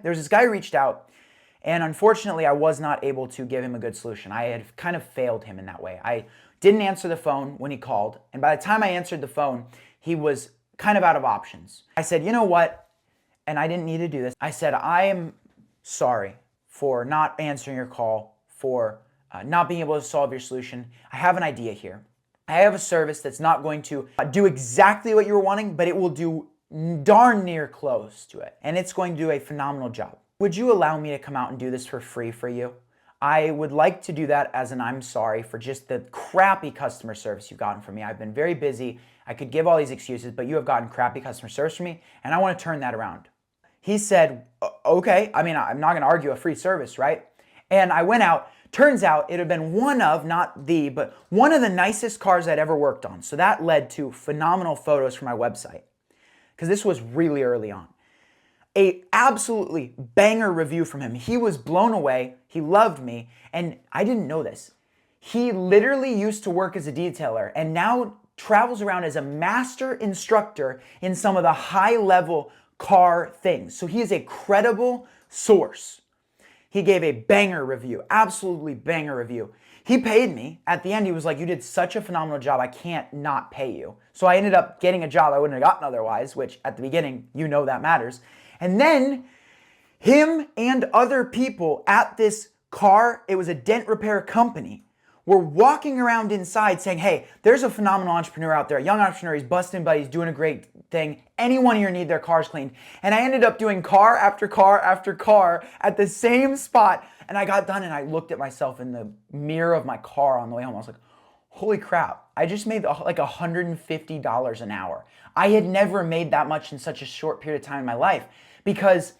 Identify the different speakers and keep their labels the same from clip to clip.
Speaker 1: There's this guy who reached out, and unfortunately, I was not able to give him a good solution. I had kind of failed him in that way. I didn't answer the phone when he called, and by the time I answered the phone, he was kind of out of options. I said, you know what? And I didn't need to do this. I said, I am sorry for not answering your call, for not being able to solve your solution. I have an idea here. I have a service that's not going to do exactly what you were wanting, but it will do darn near close to it. And it's going to do a phenomenal job. Would you allow me to come out and do this for free for you? I would like to do that as an I'm sorry for just the crappy customer service you've gotten from me. I've been very busy. I could give all these excuses, but you have gotten crappy customer service from me, and I want to turn that around. He said, okay, I mean, I'm not going to argue a free service, right? And I went out. Turns out it had been one of, not the, but one of the nicest cars I'd ever worked on. So that led to phenomenal photos for my website, because this was really early on. A absolutely banger review from him. He was blown away. He loved me. And I didn't know this. He literally used to work as a detailer and now travels around as a master instructor in some of the high-level car things. So he is a credible source. He gave a banger review, absolutely banger review. He paid me. At the end, he was like, you did such a phenomenal job, I can't not pay you. So I ended up getting a job I wouldn't have gotten otherwise, which at the beginning, you know that matters. And then him and other people at this car, it was a dent repair company, were walking around inside saying, hey, there's a phenomenal entrepreneur out there, a young entrepreneur, he's busting butt, he's doing a great thing. Anyone here need their cars cleaned? And I ended up doing car after car after car at the same spot. And I got done and I looked at myself in the mirror of my car on the way home. I was like, holy crap, I just made like $150 an hour. I had never made that much in such a short period of time in my life because,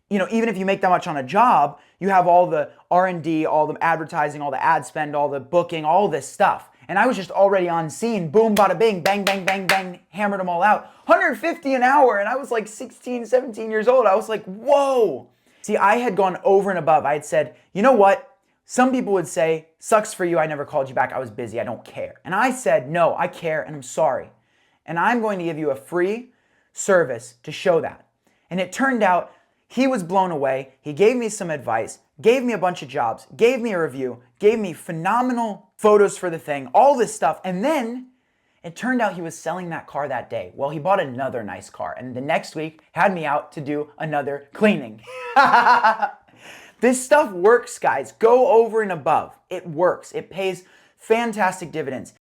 Speaker 1: you know, even if you make that much on a job, you have all the R&D, all the advertising, all the ad spend, all the booking, all this stuff. And I was just already on scene, boom, bada bing, bang, bang, bang, bang, hammered them all out. $150 an hour, and I was like 16, 17 years old. I was like, whoa. See, I had gone over and above. I had said, you know what? Some people would say, sucks for you, I never called you back, I was busy, I don't care. And I said, no, I care and I'm sorry. And I'm going to give you a free service to show that. And it turned out he was blown away. He gave me some advice, gave me a bunch of jobs, gave me a review, gave me phenomenal photos for the thing, all this stuff. And then it turned out he was selling that car that day. Well, he bought another nice car. And the next week had me out to do another cleaning. This stuff works, guys. Go over and above. It works. It pays fantastic dividends.